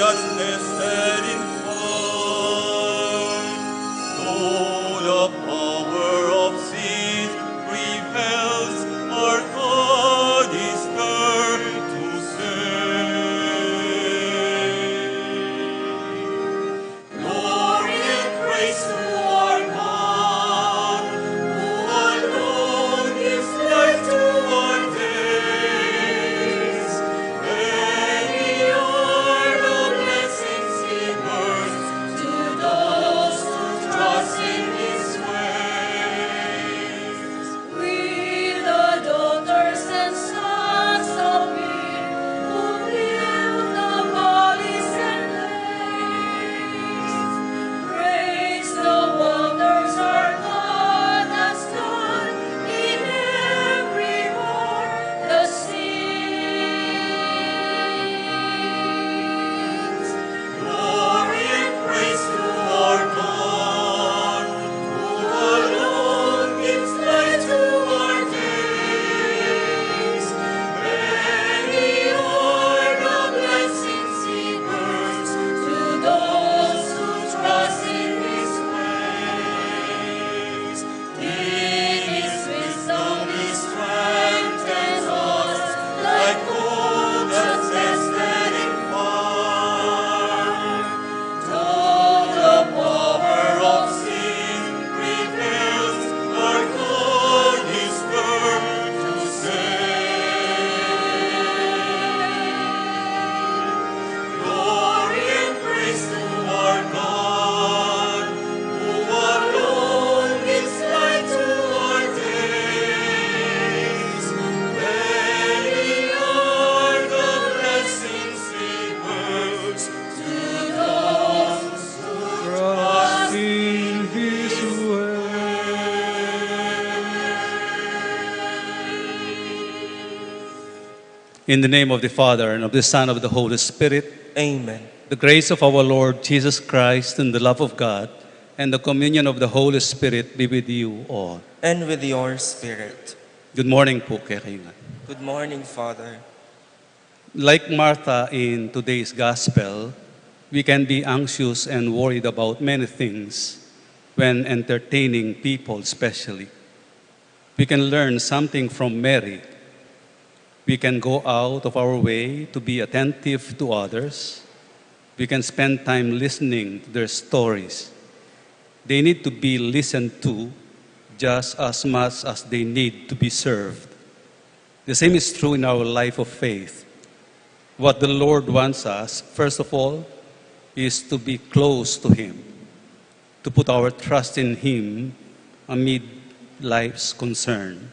that's nested in fire. Though the power of sin prevails, our God is there to save. Glory and praise to our God, who alone gives life to our days. Many are the blessings He burns to those who trust in His ways. We, the daughters and sons of Him, who build the valleys and lakes, praise the wonders our God has done in every heart that sings. Glory and praise to our God, who alone gives life to our days. Many are the blessings He burns to those who trust in His ways. In His wisdom He strengthens us like gold that's tested in fire. Though the power of sin prevails, our God is there to save. Glory and praise to our God, who alone gives light to our days. Many are the blessings He burns to those who trust in His In the name of the Father, and of the Son, and of the Holy Spirit, Amen. the grace of our Lord Jesus Christ, and the love of God, and the communion of the Holy Spirit be with you all. And with your spirit. Good morning po, kaibigan. Good morning, Father. Like Martha in today's Gospel, we can be anxious and worried about many things when entertaining people especially. We can learn something from Mary. We can go out of our way to be attentive to others. We can spend time listening to their stories. They need to be listened to just as much as they need to be served. The same is true in our life of faith. What the Lord wants us, first of all, is to be close to Him, to put our trust in Him amid life's concern.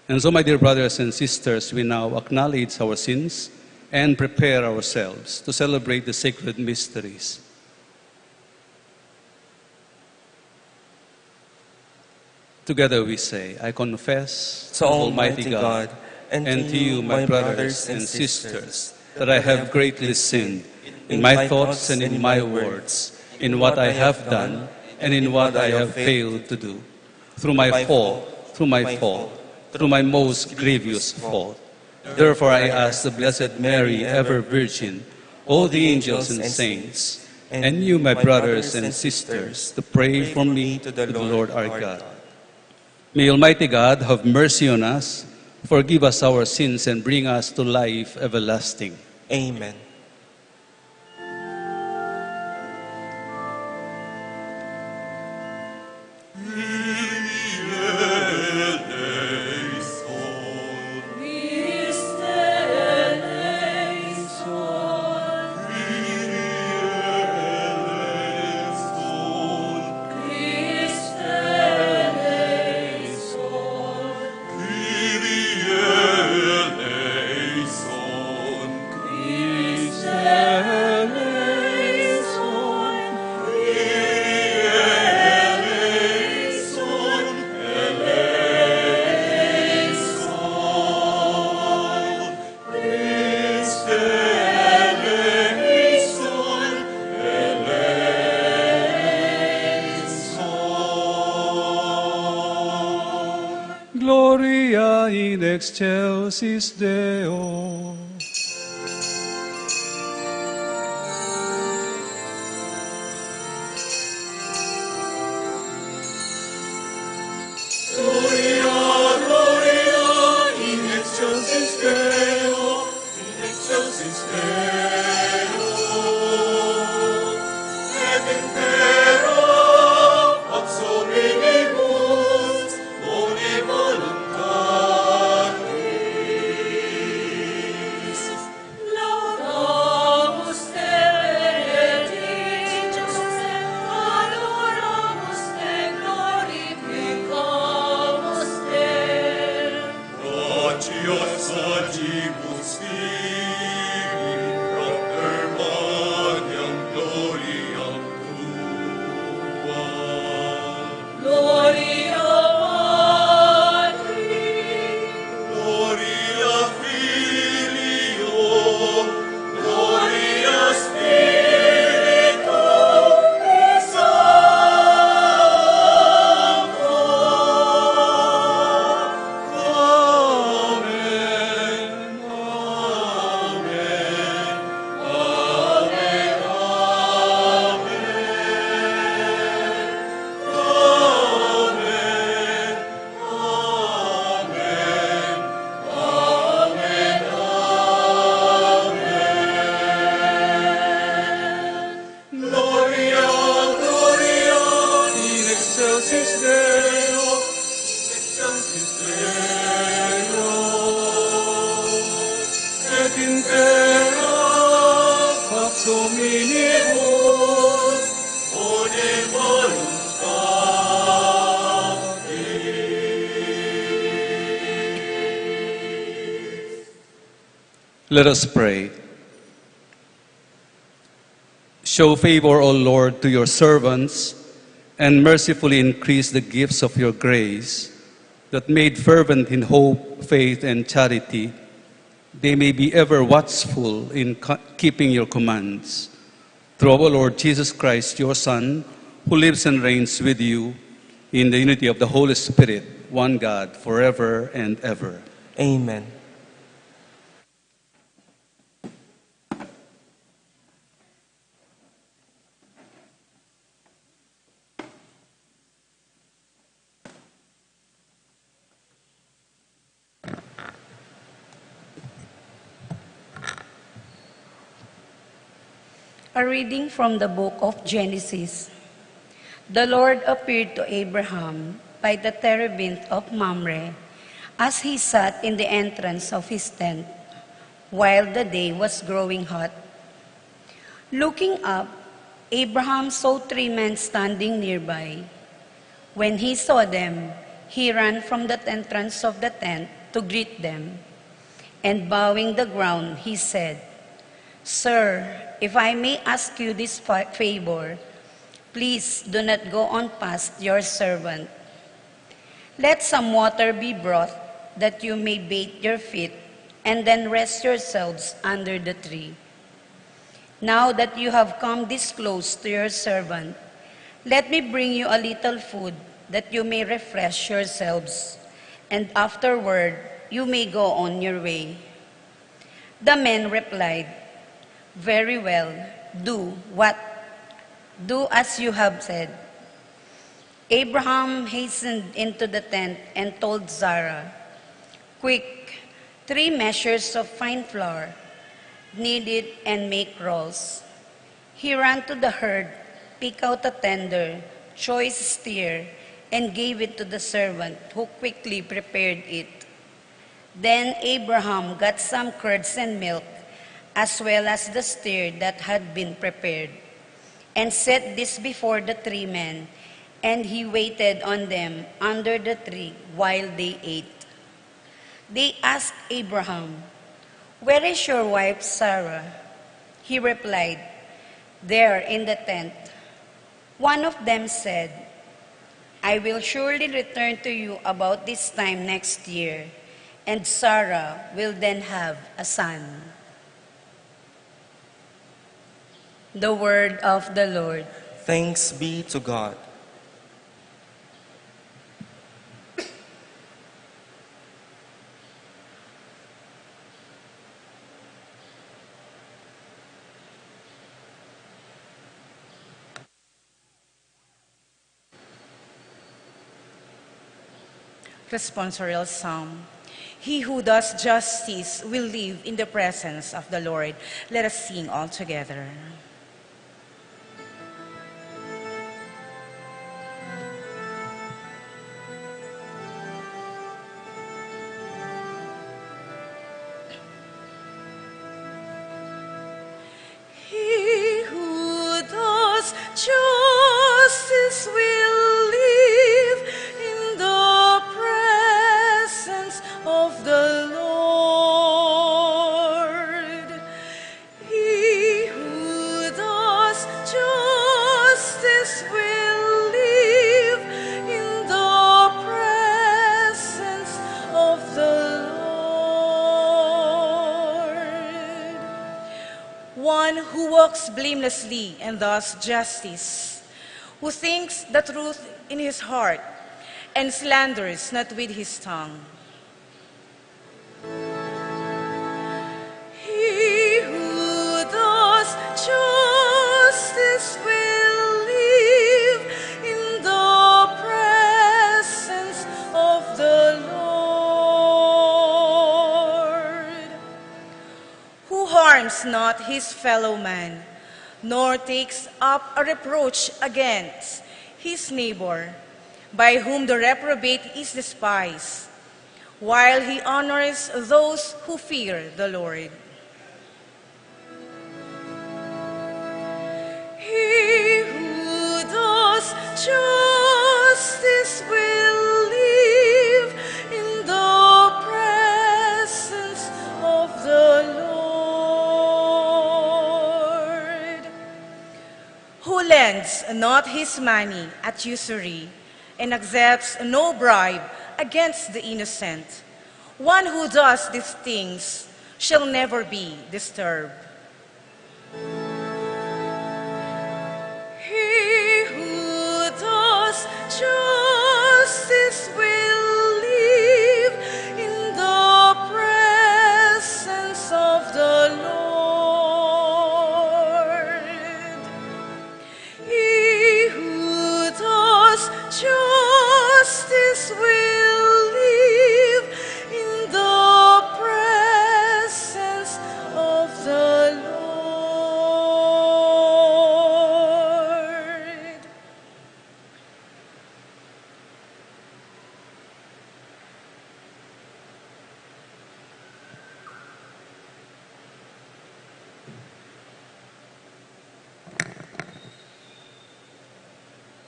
And so, my dear brothers and sisters, we now acknowledge our sins and prepare ourselves to celebrate the sacred mysteries. Together we say, I confess To Almighty God, and to you, my brothers and sisters, that I have greatly sinned in my thoughts and in my words, in what I have done and in what I have failed to do, through my fault, through my most grievous fault. Therefore I ask the Blessed Mary, ever Virgin, all the angels and saints, and you, my brothers and sisters, to pray for me to the Lord our God. May Almighty God have mercy on us, forgive us our sins, and bring us to life everlasting. Amen. Gloria in excelsis Deo. Dominibus, bonem voluntatis. Let us pray. Show favor, O Lord, to your servants, and mercifully increase the gifts of your grace, that made fervent in hope, faith, and charity, they may be ever watchful in keeping your commands. Through our Lord Jesus Christ, your Son, who lives and reigns with you in the unity of the Holy Spirit, one God, forever and ever. Amen. A reading from the book of Genesis. The Lord appeared to Abraham by the terebinth of Mamre as he sat in the entrance of his tent while the day was growing hot. Looking up, Abraham saw 3 men standing nearby. When he saw them, he ran from the entrance of the tent to greet them. And bowing the ground, he said, "Sir, if I may ask you this favor, please do not go on past your servant. Let some water be brought that you may bathe your feet and then rest yourselves under the tree. Now that you have come this close to your servant, let me bring you a little food that you may refresh yourselves, and afterward you may go on your way." The men replied, "Very well, do as you have said." Abraham hastened into the tent and told Sarah, "Quick, 3 measures of fine flour, knead it and make rolls." He ran to the herd, picked out a tender, choice steer, and gave it to the servant, who quickly prepared it. Then Abraham got some curds and milk, as well as the steer that had been prepared, and set this before the 3 men, and he waited on them under the tree while they ate. They asked Abraham, "Where is your wife Sarah?" He replied, "There in the tent." One of them said, "I will surely return to you about this time next year, and Sarah will then have a son." The word of the Lord. Thanks be to God. Responsorial Psalm. He who does justice will live in the presence of the Lord. Let us sing all together. He who does justice will live in the presence of the Lord. He who does justice will live in the presence of the Lord. One who walks blamelessly and does justice, who thinks the truth in his heart and slanders not with his tongue. He who does justice will live in the presence of the Lord. Who harms not his fellow man, nor takes up a reproach against his neighbor, by whom the reprobate is despised, while he honors those who fear the Lord. who lends not his money at usury, and accepts no bribe against the innocent. One who does these things shall never be disturbed. He who does justice will live in the presence of the Lord. He who does justice will live in the presence of the Lord.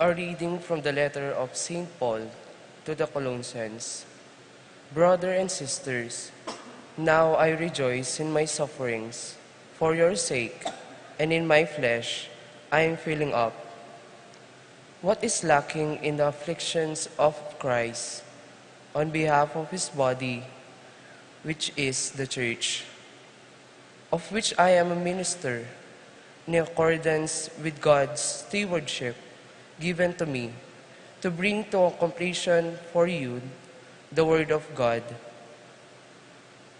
A reading from the letter of St. Paul to the Colossians. Brothers and sisters, now I rejoice in my sufferings for your sake, and in my flesh I am filling up what is lacking in the afflictions of Christ on behalf of his body, which is the church, of which I am a minister in accordance with God's stewardship given to me, to bring to completion for you the word of God,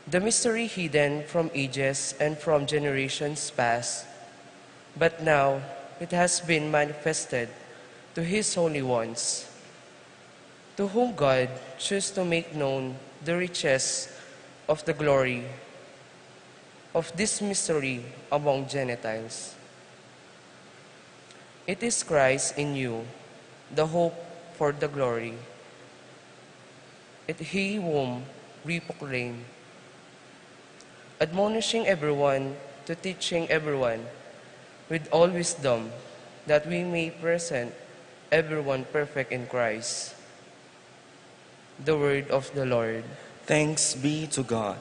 the mystery hidden from ages and from generations past, but now it has been manifested to his holy ones, to whom God chose to make known the riches of the glory of this mystery among Gentiles. It is Christ in you, the hope for the glory. It he whom we proclaim, admonishing everyone to teaching everyone with all wisdom, that we may present everyone perfect in Christ. The word of the Lord. Thanks be to God.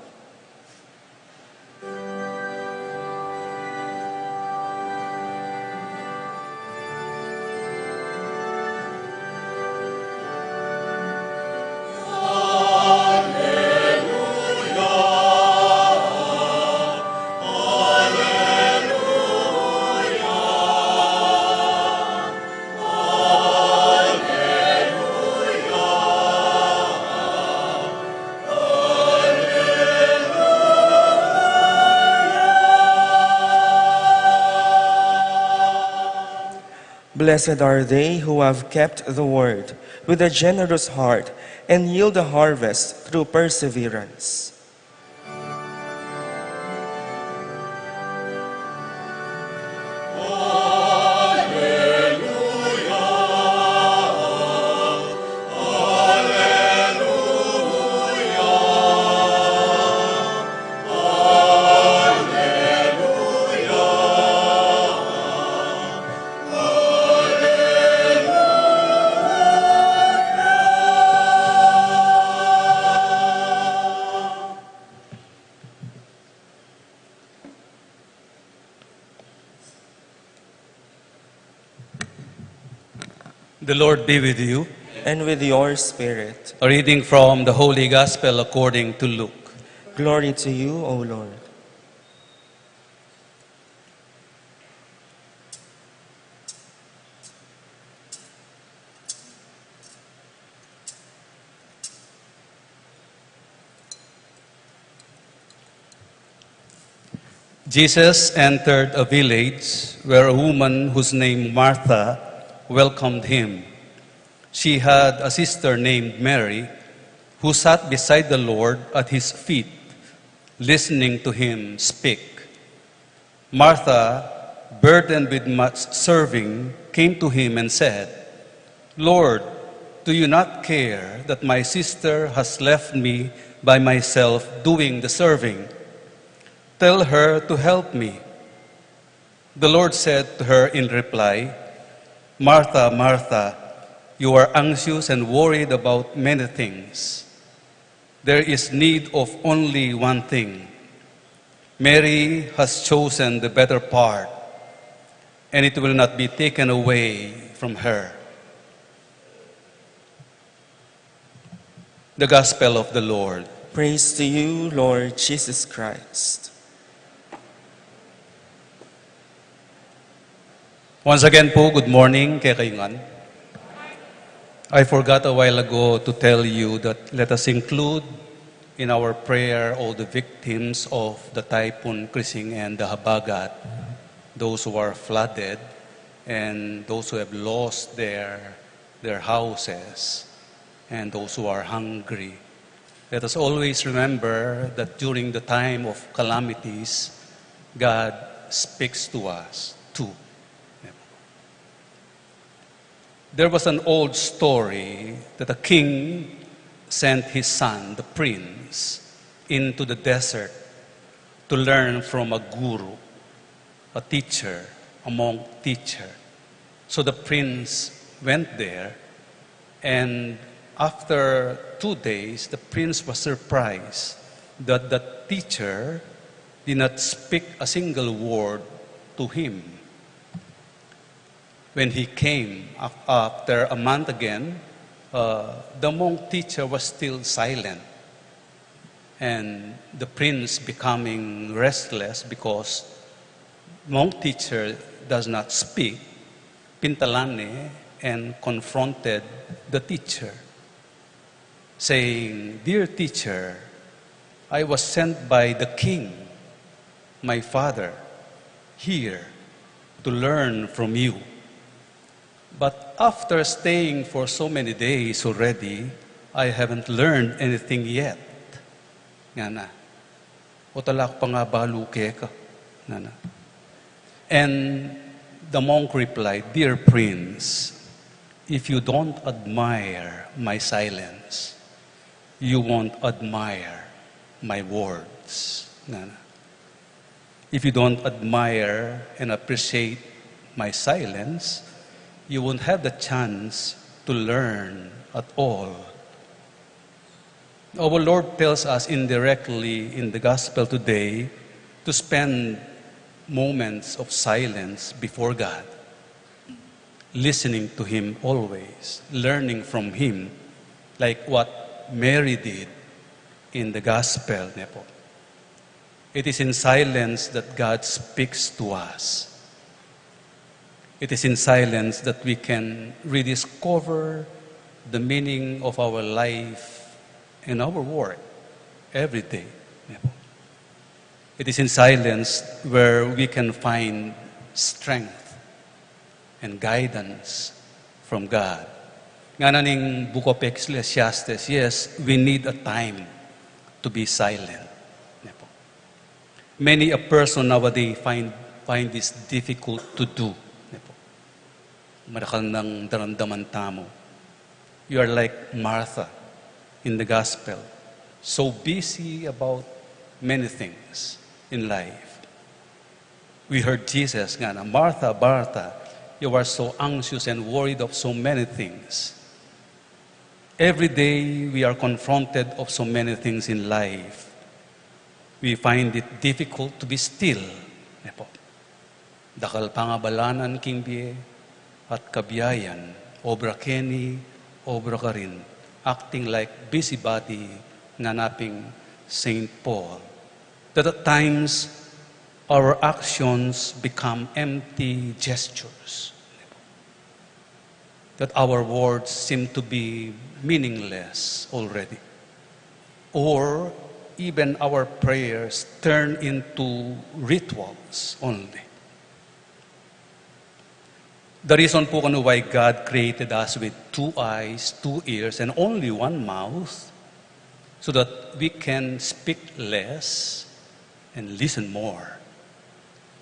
Blessed are they who have kept the word with a generous heart and yield a harvest through perseverance. The Lord be with you. And with your spirit. A reading from the Holy Gospel according to Luke. Glory to you, O Lord. Jesus entered a village where a woman whose name Martha welcomed him. She had a sister named Mary who sat beside the Lord at his feet, listening to him speak. Martha, burdened with much serving, came to him and said, "Lord, do you not care that my sister has left me by myself doing the serving? Tell her to help me." The Lord said to her in reply, "Martha, Martha, you are anxious and worried about many things. There is need of only one thing. Mary has chosen the better part, and it will not be taken away from her. The Gospel of the Lord. Praise to you, Lord Jesus Christ. Once again po, good morning, Kekayungan. I forgot a while ago to tell you that let us include in our prayer all the victims of the Typhoon Krising and the Habagat, those who are flooded and those who have lost their houses and those who are hungry. Let us always remember that during the time of calamities, God speaks to us too. There was an old story that a king sent his son, the prince, into the desert to learn from a guru, a teacher, a monk teacher. So the prince went there, and after 2 days, the prince was surprised that the teacher did not speak a single word to him. When he came after a month again, the monk teacher was still silent. And the prince becoming restless because monk teacher does not speak, pintalane and confronted the teacher, saying, "Dear teacher, I was sent by the king, my father, here to learn from you. But after staying for so many days already, I haven't learned anything yet." Nga na. O talak pa nga baluke ka. Nga na. And the monk replied, "Dear prince, if you don't admire my silence, you won't admire my words." Nga na. If you don't admire and appreciate my silence, you won't have the chance to learn at all. Our Lord tells us indirectly in the gospel today to spend moments of silence before God, listening to Him always, learning from Him, like what Mary did in the gospel. It is in silence that God speaks to us. It is in silence that we can rediscover the meaning of our life and our work every day. It is in silence where we can find strength and guidance from God. Nga na ning Book of Ecclesiastes, yes, we need a time to be silent. Many a person nowadays find this difficult to do. Marakal ng daramdaman tamo. You are like Martha in the gospel, so busy about many things in life. We heard Jesus nga na, "Martha, Martha, you are so anxious and worried of so many things." Every day we are confronted of so many things in life. We find it difficult to be still. Dakal pangabalanan king biye at kabiyayan, obra keni, obra ka rin, acting like busybody, nganaping St. Paul. That at times, our actions become empty gestures. That our words seem to be meaningless already. Or even our prayers turn into rituals only. The reason po kung why God created us with 2 eyes, 2 ears, and only 1 mouth, so that we can speak less and listen more.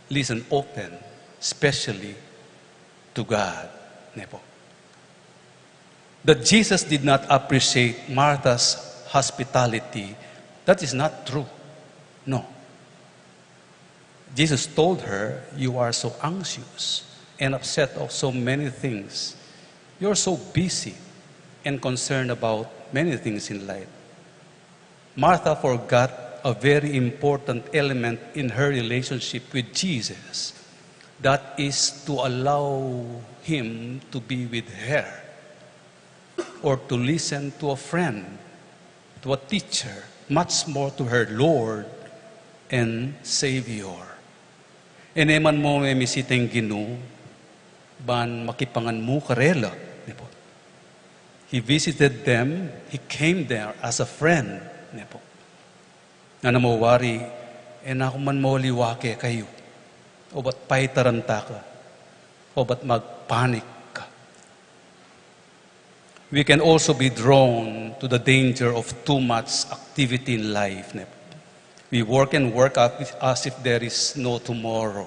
Listen open, especially to God. That Jesus did not appreciate Martha's hospitality, that is not true. No. Jesus told her, "You are so anxious and upset of so many things. You're so busy and concerned about many things in life." Martha forgot a very important element in her relationship with Jesus, That is to allow him to be with her, or to listen to a friend, to a teacher, much more to her Lord and Savior. Eneman mo may misiteng Ginoo, ban makipangan mo karela. He visited them, he came there as a friend. Na namawari, ako man mawaliwake kayo. O ba't paitaranta ka? O ba't magpanik ka? We can also be drawn to the danger of too much activity in life. We work and work as if there is no tomorrow.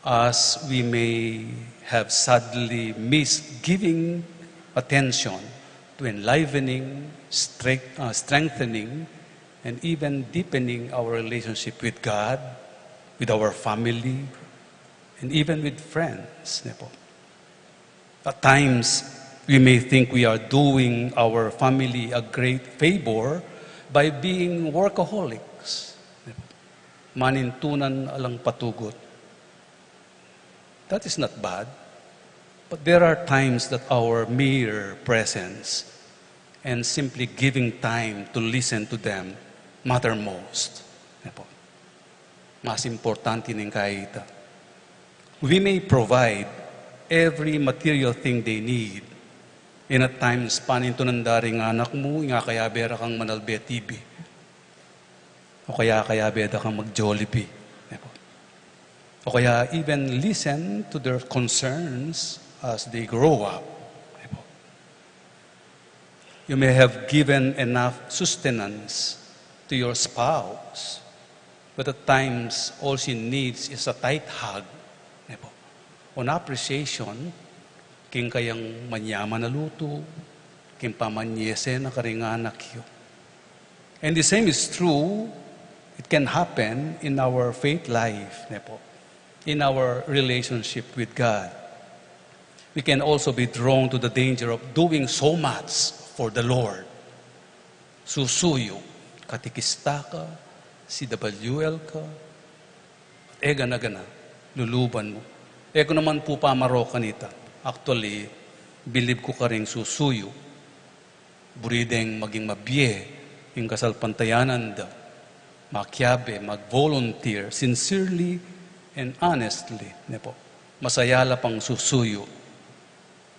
As we may have sadly missed giving attention to enlivening, strengthening, and even deepening our relationship with God, with our family, and even with friends. At times, we may think we are doing our family a great favor by being workaholics. Manintunan alang patugot. That is not bad. But there are times that our mere presence and simply giving time to listen to them matter most. Mas importante ning kaita. We may provide every material thing they need. And at times, paninto ng daring anak mo, nga kaya bera kang manalbe TV. O kaya beda kang mag-Jollibee. O kaya even listen to their concerns as they grow up. You may have given enough sustenance to your spouse, but at times all she needs is a tight hug. On appreciation, king kayang manyaman na luto, king pamanyese na karinganak yo. And the same is true, it can happen in our faith life, in our relationship with God. We can also be drawn to the danger of doing so much for the Lord. Susuyo, katikista ka, CWL ka, gana-gana, luluban mo. Ko naman po pamaro kanita. Actually, believe ko ka rin susuyo. Burideng maging mabye, yung kasalpantayanan da, makyabe, mag-volunteer, sincerely and honestly. Masayala pang susuyo.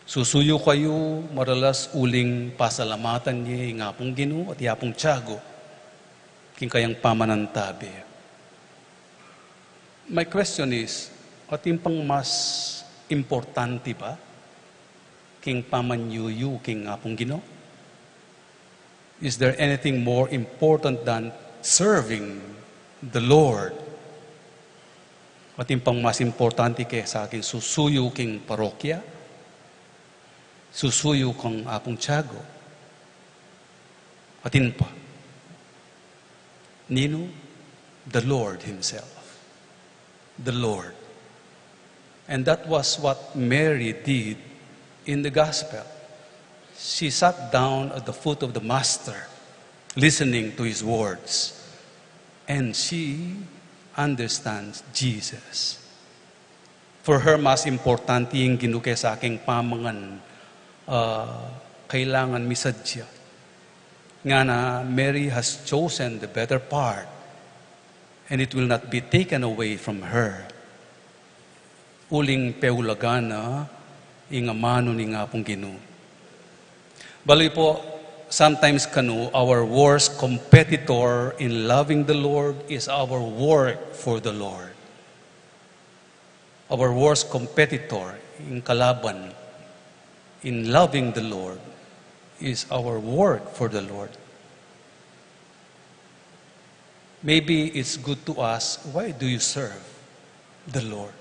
Susuyo kayo, maralas uling pasalamatan niya, nga pong Ginoo at yapong tiyago, king kayang pamanantabi. My question is, ating pang mas importante ba, king pamanyuyu, king nga pong Ginoo? Is there anything more important than serving the Lord? Ating pang mas importante kaya sa akin, susuyo king parokya, susuyo kang apong tiyago, atin pa, nino? The Lord Himself. The Lord. And that was what Mary did in the gospel. She sat down at the foot of the Master, listening to His words. And she understands Jesus. For her, mas importante yung ginuke sa aking pamangan, kailangan misadya. Nga na Mary has chosen the better part, and it will not be taken away from her. Uling peulagana, ingamano ni nga pong Ginoo. Baloy po, sometimes kanu, our worst competitor in loving the Lord is our work for the Lord. Our worst competitor in kalaban, in loving the Lord, is our work for the Lord. Maybe it's good to ask, why do you serve the Lord?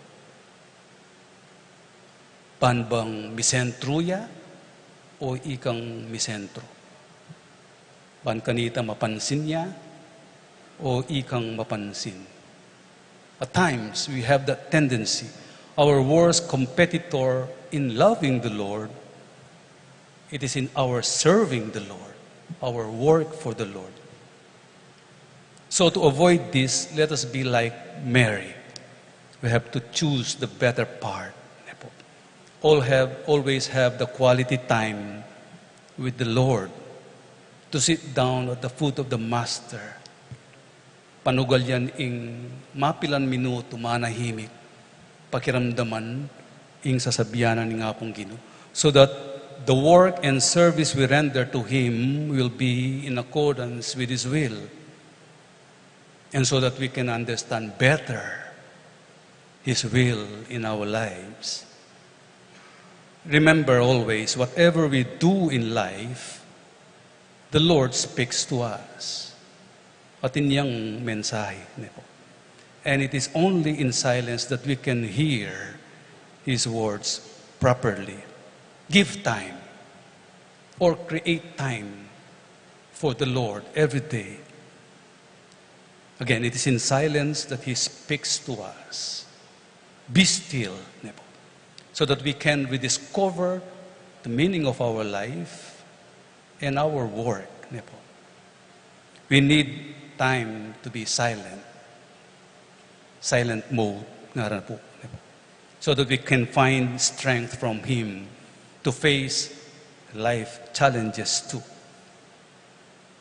Panbang misentro ya o ikang misentro? Pan kanita mapansin niya o ikang mapansin? At times, we have that tendency. Our worst competitor in loving the Lord, it is in our serving the Lord, our work for the Lord. So to avoid this, let us be like Mary. We have to choose the better part. Always have the quality time with the Lord, to sit down at the foot of the Master. Panugal yan ing mapilan minuto, manahimik, pakiramdaman, ing sasabianan ni nga pong Ginoo. So that the work and service we render to Him will be in accordance with His will. And so that we can understand better His will in our lives. Remember always, whatever we do in life, the Lord speaks to us. Atin niyang mensahe. And it is only in silence that we can hear His words properly. Give time or create time for the Lord every day. Again, it is in silence that He speaks to us. Be still, so that we can rediscover the meaning of our life and our work. We need time to be silent. Silent mode, so that we can find strength from Him to face life challenges too.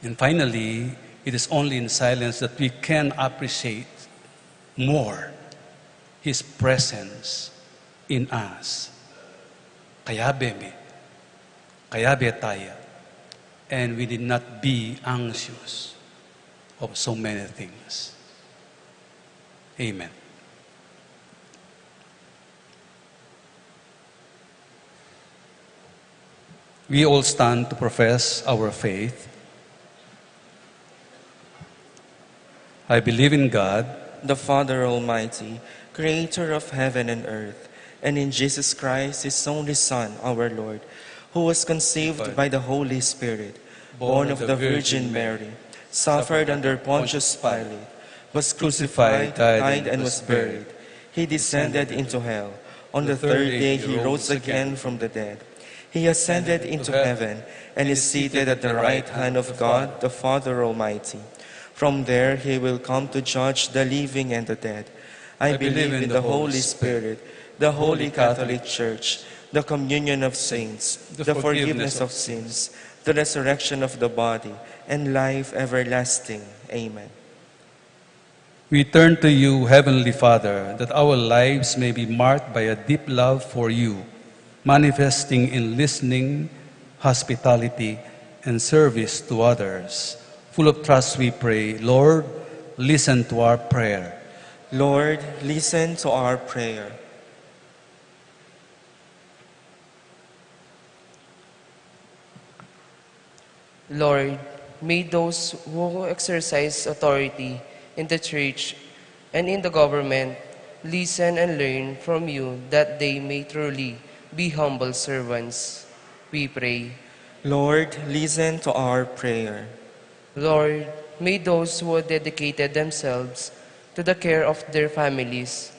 And finally, it is only in silence that we can appreciate more His presence in us. Kaya beme, kaya betaya, and we did not be anxious of so many things. Amen. We all stand to profess our faith. I believe in God, the Father Almighty, creator of heaven and earth, and in Jesus Christ, His only Son, our Lord, who was conceived by the Holy Spirit, born of the Virgin Mary, suffered under Pontius Pilate, was crucified, died, and was buried. He descended into hell. On the third day He rose again from the dead. He ascended into heaven and is seated at the right hand of God, the Father Almighty. From there He will come to judge the living and the dead. I believe in the Holy Spirit, the Holy Catholic Church, the communion of saints, the forgiveness of sins, the resurrection of the body, and life everlasting. Amen. we turn to you, Heavenly Father, that our lives may be marked by a deep love for you, manifesting in listening, hospitality, and service to others. Full of trust we pray, Lord, listen to our prayer. Lord, listen to our prayer. Lord, may those who exercise authority in the church and in the government listen and learn from you, that they may truly be humble servants. We pray. Lord, listen to our prayer. Lord, may those who have dedicated themselves to the care of their families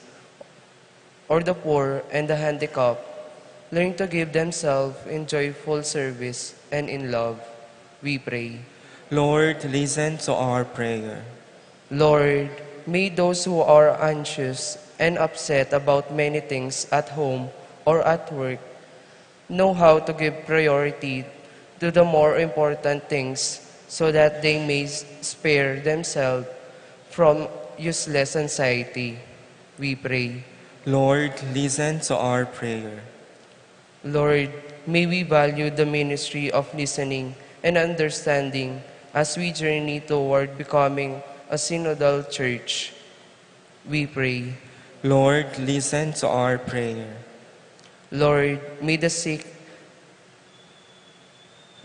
or the poor and the handicapped learn to give themselves in joyful service and in love. We pray. Lord, listen to our prayer. Lord, may those who are anxious and upset about many things at home or at work know how to give priority to the more important things, so that they may spare themselves from useless anxiety. We pray. Lord, listen to our prayer. Lord, may we value the ministry of listening and understanding as we journey toward becoming a synodal church. We pray. Lord, listen to our prayer. Lord, may the sick,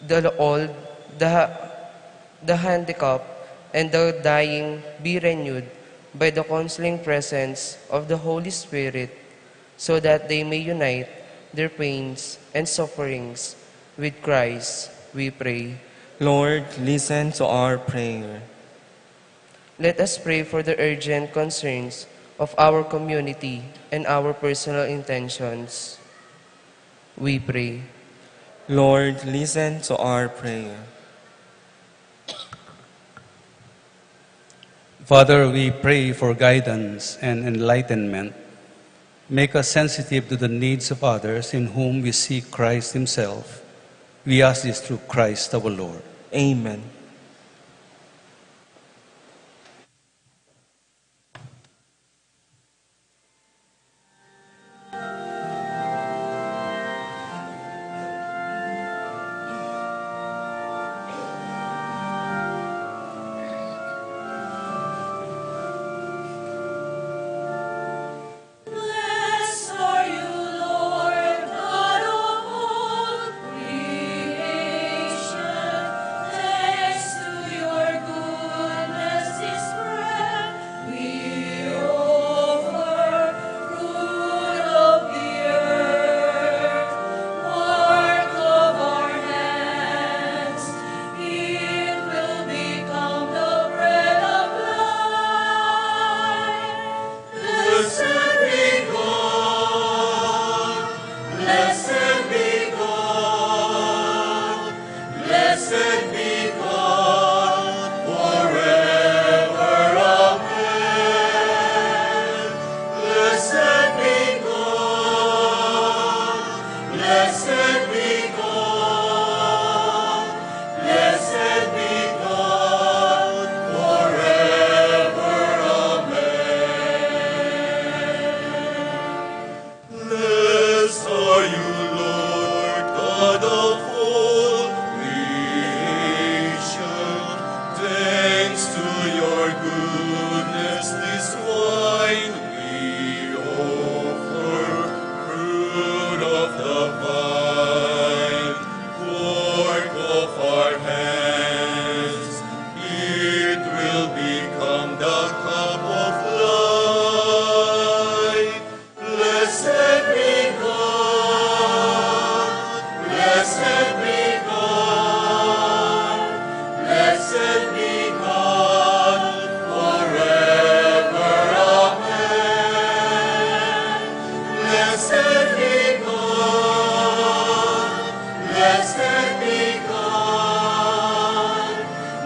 the old, the handicapped, and the dying be renewed by the counseling presence of the Holy Spirit, so that they may unite their pains and sufferings with Christ. We pray. Lord, listen to our prayer. Let us pray for the urgent concerns of our community and our personal intentions. We pray. Lord, listen to our prayer. Father, we pray for guidance and enlightenment Make us sensitive to the needs of others in whom we see Christ himself. We ask this through Christ our Lord. Amen. Blessed are you, Lord, God of all creation. Thanks to your goodness is spread. We offer fruit of the earth, work of our hands. It will become the bread of life. Blessed be God, blessed be God, blessed be God forever. Amen. Blessed be God, blessed be God, blessed be God forever. Blessed are you, Lord, God of all creation. Thanks to your goodness, this wine we offer, fruit of the vine, work of our hands. It will become the cup of life. Blessed be God, blessed be God, blessed be God forever. Amen. Blessed be God, blessed be God,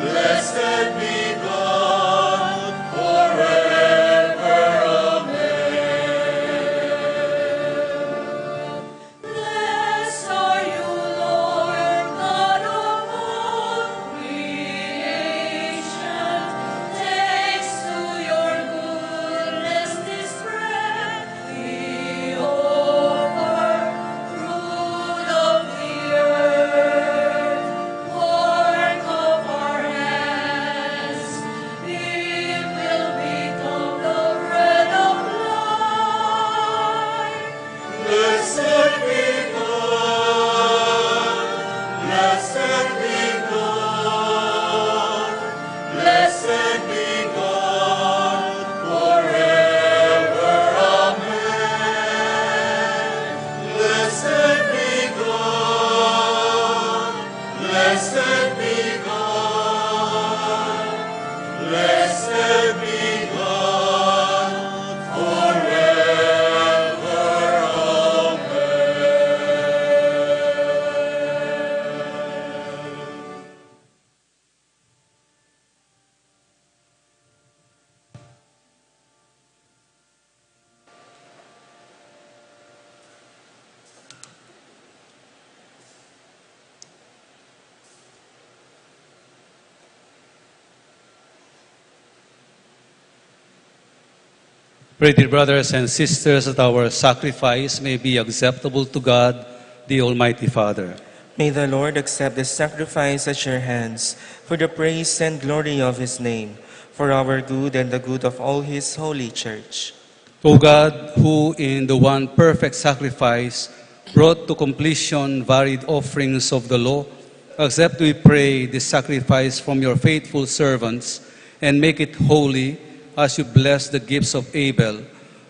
blessed be God forever. Blessed are you, Lord, God of all creation. Thanks to your goodness this bread we offer, fruit of the earth, work of our hands. It will become the bread of life. Blessed be God, blessed be God, blessed be God forever. Amen. Blessed be God, blessed be God, blessed be God forever. Pray, dear brothers and sisters, that our sacrifice may be acceptable to God, the Almighty Father. May the Lord accept the sacrifice at your hands for the praise and glory of his name, for our good and the good of all his holy church. O God, who in the one perfect sacrifice brought to completion varied offerings of the law, accept, we pray, this sacrifice from your faithful servants and make it holy as you bless the gifts of Abel,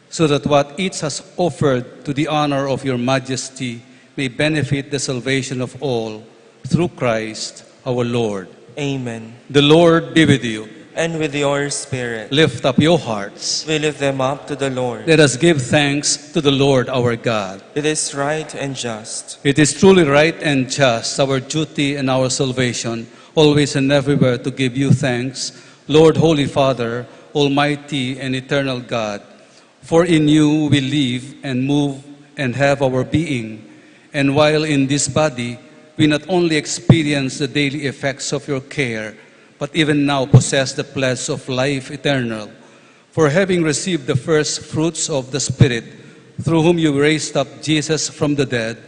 so that what each has offered to the honor of your majesty may benefit the salvation of all, through Christ our Lord. Amen. The Lord be with you. And with your spirit, Lift up your hearts. we lift them up to the Lord. Let us give thanks to the Lord our God. It is right and just. It is truly right and just, our duty and our salvation, always and everywhere to give you thanks, Lord, Holy Father, Almighty and eternal God, For in you we live and move and have our being. And while in this body, we not only experience the daily effects of your care, but even now possess the pledge of life eternal. For having received the first fruits of the Spirit, through whom you raised up Jesus from the dead,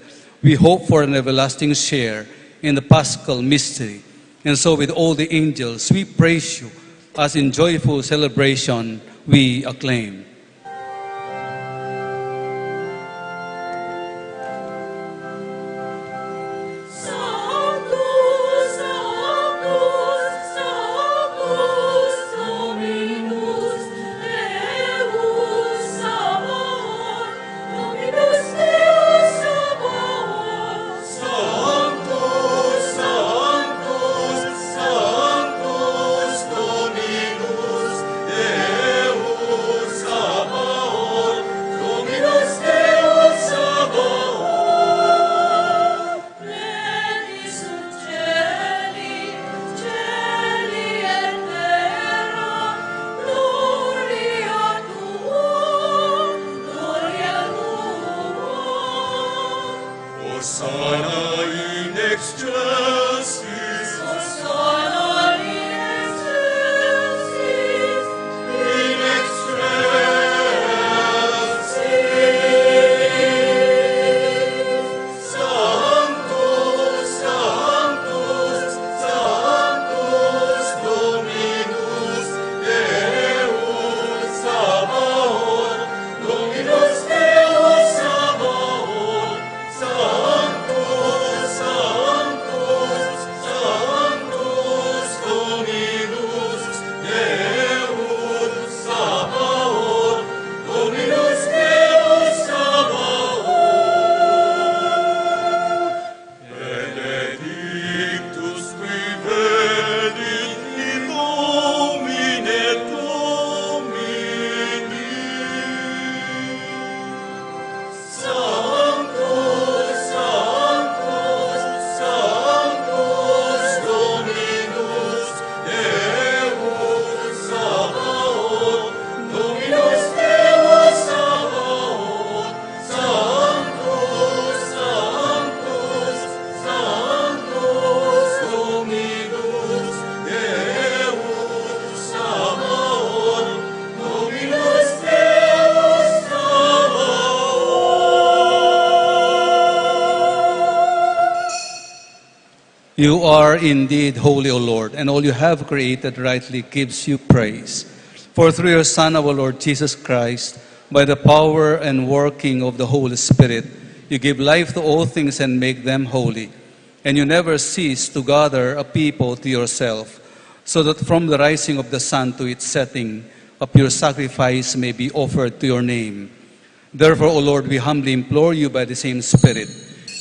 we hope for an everlasting share in the Paschal mystery. And so with all the angels, we praise you, as in joyful celebration we acclaim. Sanctus, Sanctus, Sanctus, Dominus Deus Sabaoth, Dominus Deus Sabaoth. Sanctus, Sanctus, Sanctus, Dominus Deus Sabaoth, Dominus Deus Sabaoth. Pleni sunt celi, celi et terra, gloria tua, gloria tua. Hosanna in excelsis, Hosanna in excelsis, in excelsis. Sanctus, Sanctus, Sanctus, Dominus Deus Sabaoth, Dominus Deus Sabaoth. Sanctus, Sanctus, Sanctus, Dominus Deus Sabaoth, Dominus Deus Sabaoth. Benedictus qui venit in nomine Domini. Sanctus, Sanctus, Sanctus, Dominus Deus Sabaoth, Dominus Deus Sabaoth. Sanctus, Sanctus, Sanctus, Dominus Deus Sabaoth, Dominus Deus Sabaoth. You are indeed holy, O Lord, and all you have created rightly gives you praise. For through your Son, our Lord Jesus Christ, by the power and working of the Holy Spirit, you give life to all things and make them holy. And you never cease to gather a people to yourself, so that from the rising of the sun to its setting, a pure sacrifice may be offered to your name. Therefore, O Lord, we humbly implore you by the same Spirit,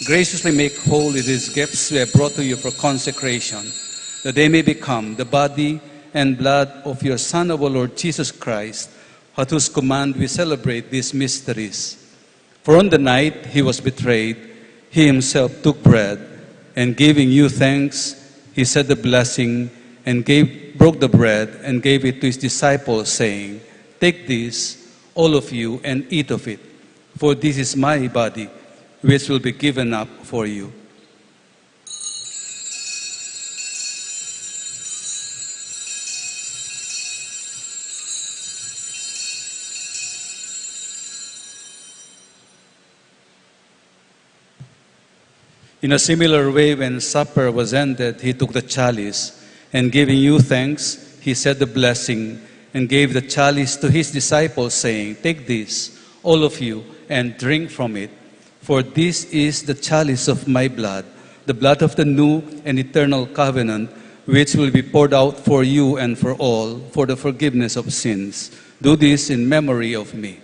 graciously make holy these gifts we have brought to you for consecration, that they may become the body and blood of your Son, our Lord Jesus Christ, at whose command we celebrate these mysteries. For on the night he was betrayed, he himself took bread, and giving you thanks, he said the blessing, and broke the bread, and gave it to his disciples, saying, "Take this, all of you, and eat of it, for this is my body, which will be given up for you." In a similar way, when supper was ended, he took the chalice, and giving you thanks, he said the blessing, and gave the chalice to his disciples, saying, "Take this, all of you, and drink from it. For this is the chalice of my blood, the blood of the new and eternal covenant, which will be poured out for you and for all, for the forgiveness of sins. Do this in memory of me."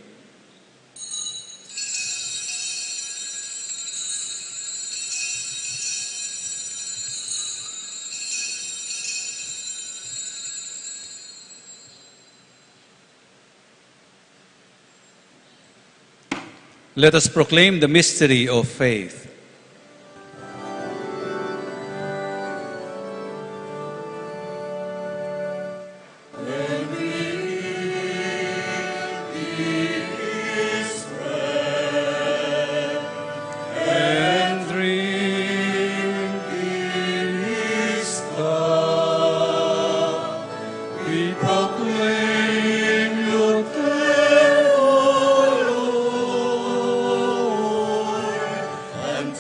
Let us proclaim the mystery of faith. When we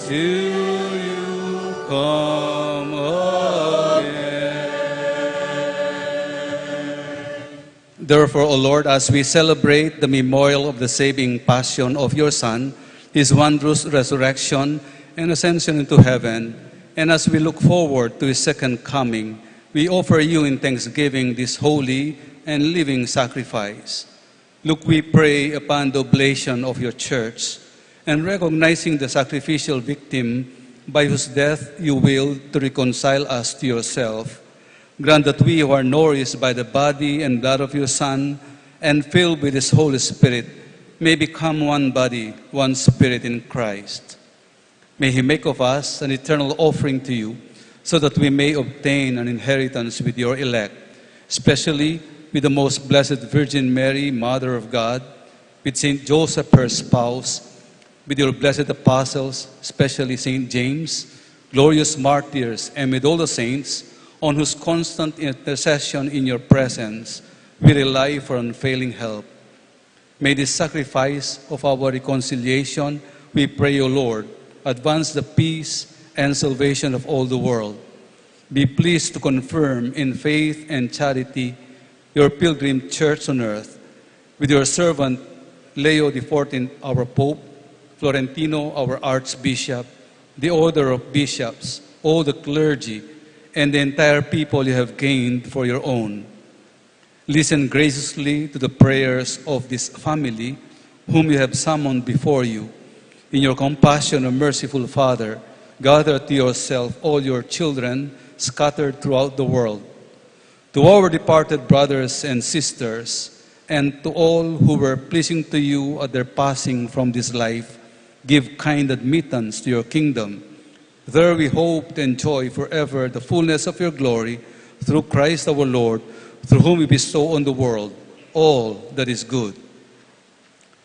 till you come again. Therefore, O Lord, as we celebrate the memorial of the saving passion of your Son, his wondrous resurrection and ascension into heaven, and as we look forward to his second coming, we offer you in thanksgiving this holy and living sacrifice. Look, we pray, upon the oblation of your church, and recognizing the sacrificial victim by whose death you willed to reconcile us to yourself, grant that we who are nourished by the body and blood of your Son and filled with his Holy Spirit may become one body, one spirit in Christ. May he make of us an eternal offering to you, so that we may obtain an inheritance with your elect, especially with the most blessed Virgin Mary, Mother of God, with Saint Joseph, her spouse, with your blessed apostles, especially Saint James, glorious martyrs, and with all the saints, on whose constant intercession in your presence we rely for unfailing help. May this sacrifice of our reconciliation, we pray, O Lord, advance the peace and salvation of all the world. Be pleased to confirm in faith and charity your pilgrim church on earth, with your servant Leo XIV, our Pope, Florentino, our Archbishop, the order of bishops, all the clergy, and the entire people you have gained for your own. Listen graciously to the prayers of this family, whom you have summoned before you. In your compassion, O merciful Father, gather to yourself all your children scattered throughout the world. To our departed brothers and sisters, and to all who were pleasing to you at their passing from this life, give kind admittance to your kingdom. There we hope to enjoy forever the fullness of your glory, through Christ our Lord, through whom we bestow on the world all that is good.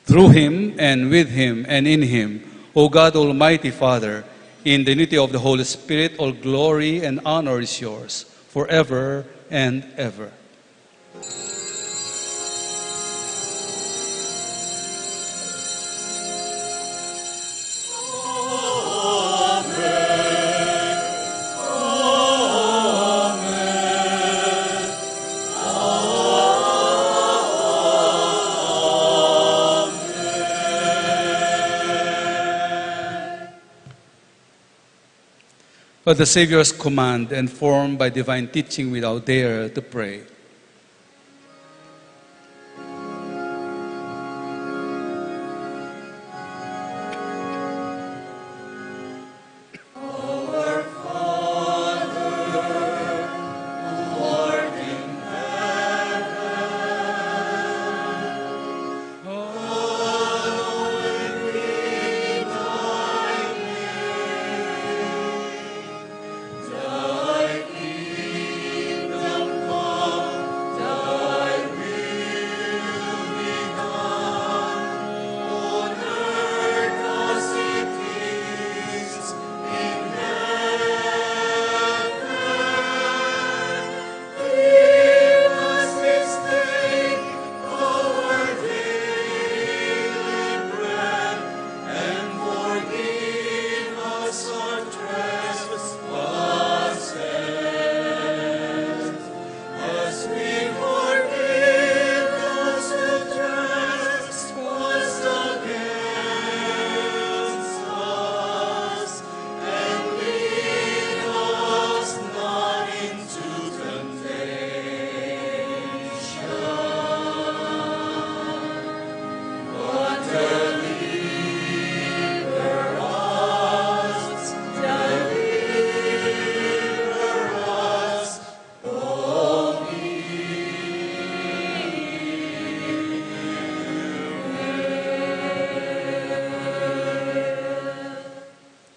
Through him, and with him, and in him, O God, Almighty Father, in the unity of the Holy Spirit, all glory and honor is yours, forever and ever. By the Savior's command and formed by divine teaching, we now dare to pray.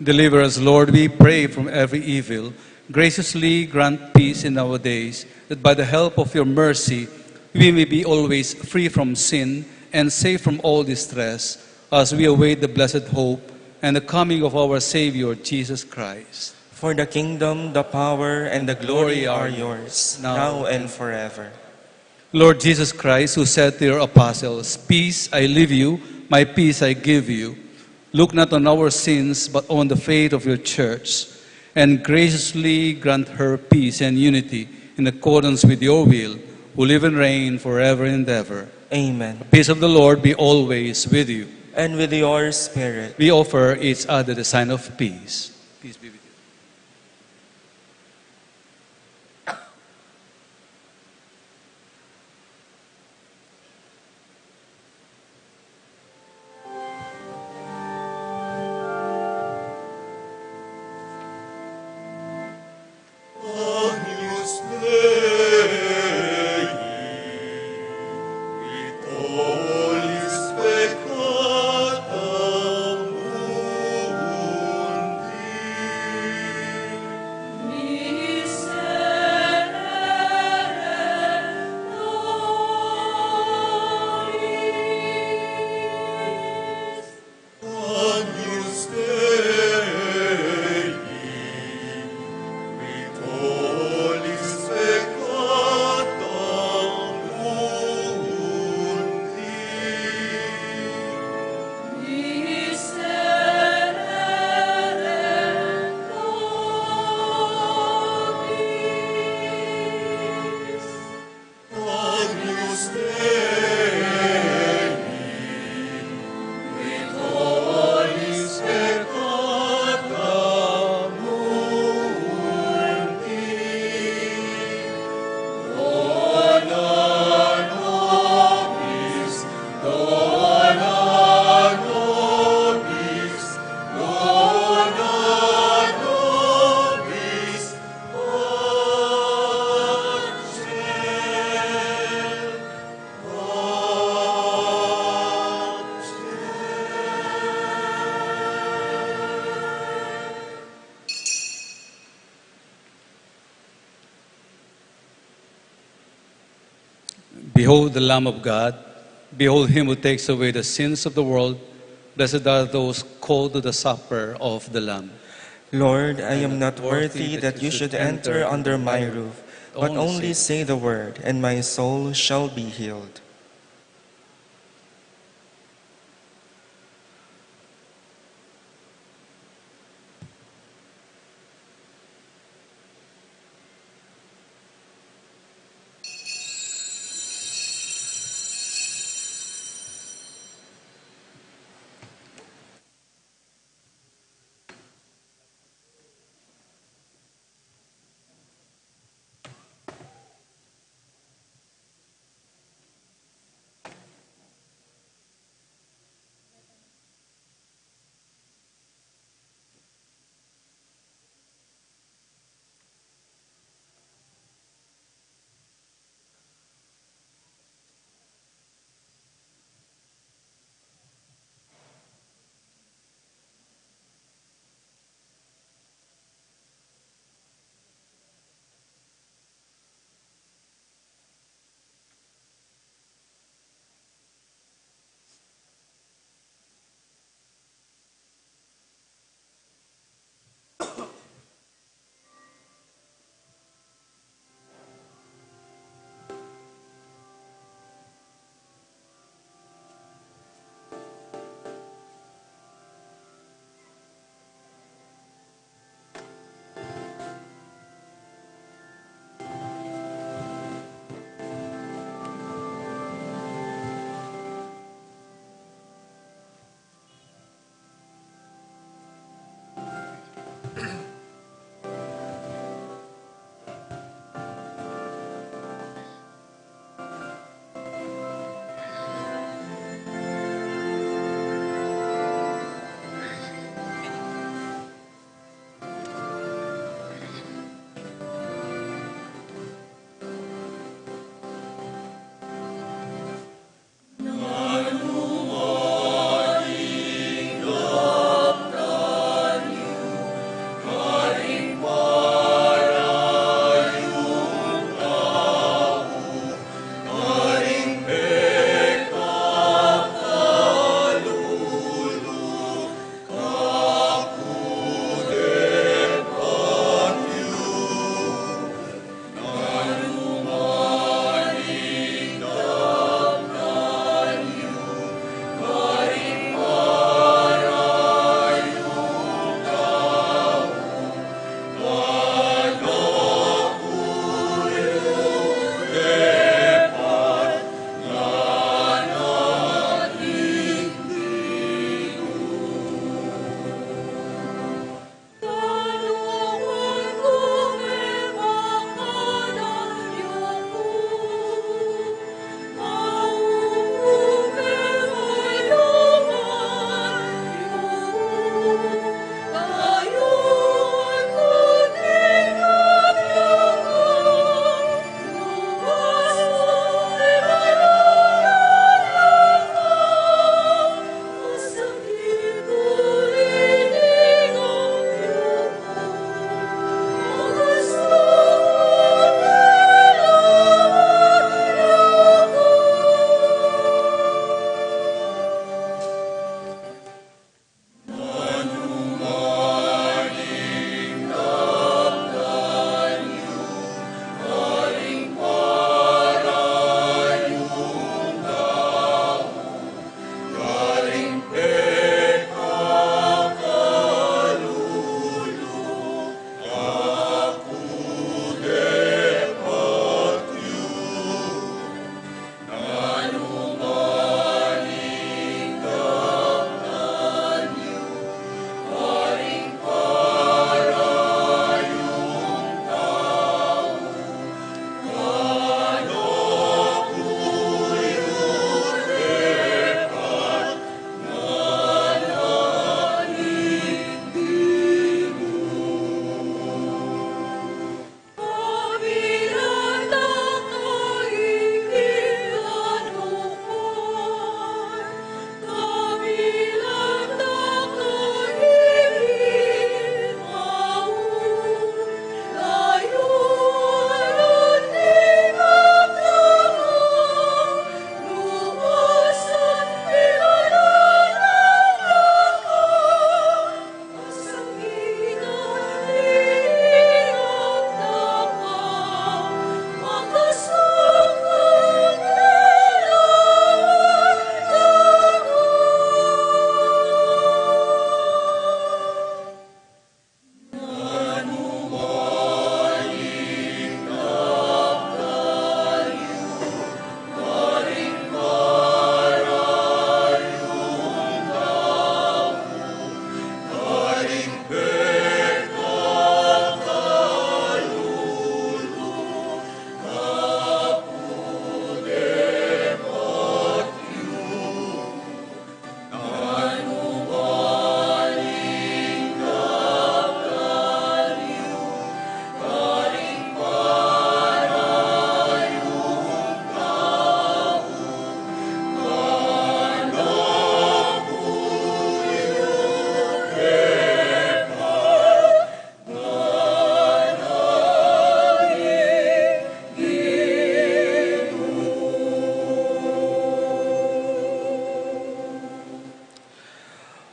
Deliver us, Lord, we pray, from every evil. Graciously grant peace in our days, that by the help of your mercy, we may be always free from sin and safe from all distress, as we await the blessed hope and the coming of our Savior, Jesus Christ. For the kingdom, the power, and the glory are yours, now and forever. Lord Jesus Christ, who said to your apostles, "Peace I leave you, my peace I give you," Look not on our sins, but on the faith of your church, and graciously grant her peace and unity in accordance with your will, who live and reign forever and ever. Amen. The peace of the Lord be always with you. And with your spirit. We offer each other the sign of peace. Peace be with you. Agnus Dei, qui tollis peccata mundi. Miserere nobis. Agnus Dei, qui tollis peccata mundi. Miserere nobis. Agnus Dei, qui tollis peccata mundi. Dona nobis, dona nobis, dona nobis, Behold the Lamb of God. Behold him who takes away the sins of the world. Blessed are those called to the supper of the Lamb. Lord, I am not worthy that you should enter under my roof, but only say the word, and my soul shall be healed.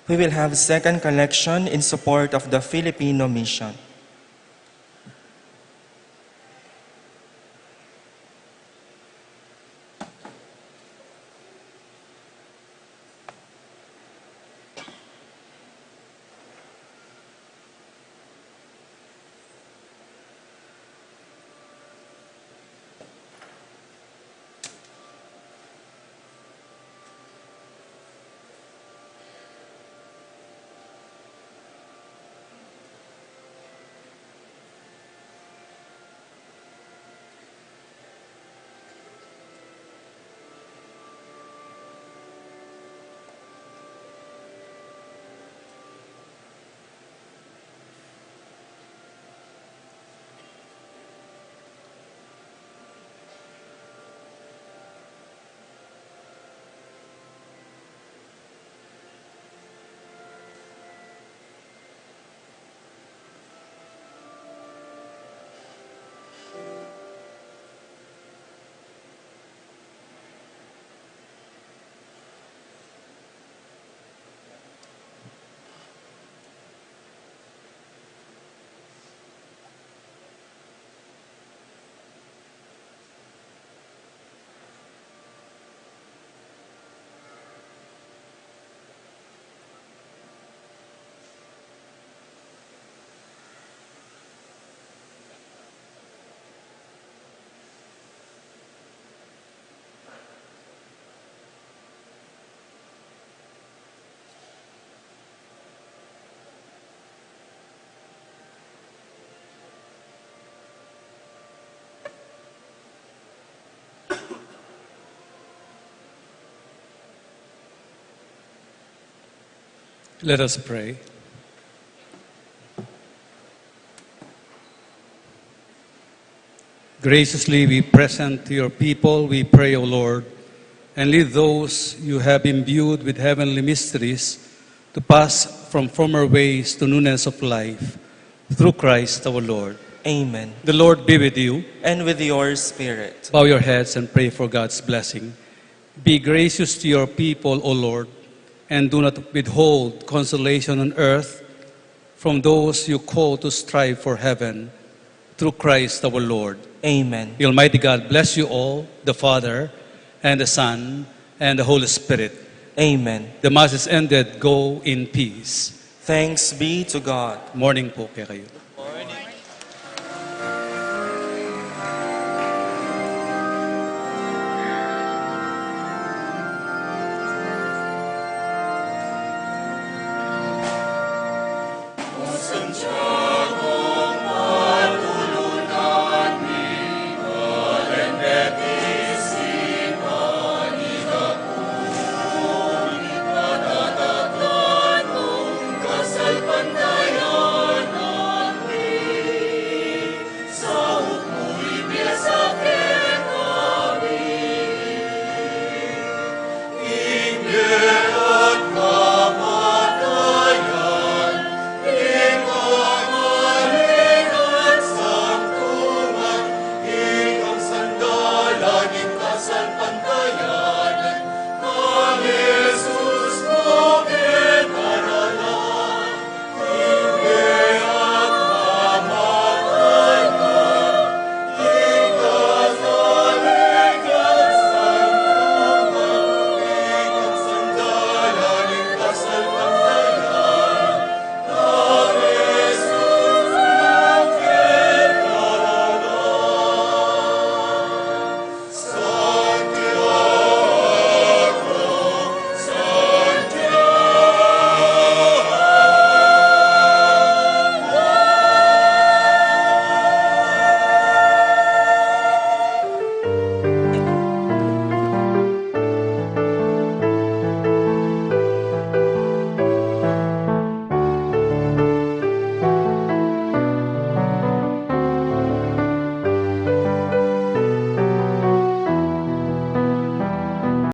We will have second collection in support of the Filipino mission. Let us pray. Graciously we present to your people, we pray, O Lord, and lead those you have imbued with heavenly mysteries to pass from former ways to newness of life, through Christ our Lord. Amen. The Lord be with you. And with your spirit. Bow your heads and pray for God's blessing. Be gracious to your people, O Lord, and do not withhold consolation on earth from those you call to strive for heaven, through Christ our Lord. Amen. The Almighty God bless you all, the Father, and the Son, and the Holy Spirit. Amen. The Mass is ended. Go in peace. Thanks be to God. Morning po kaya kayo.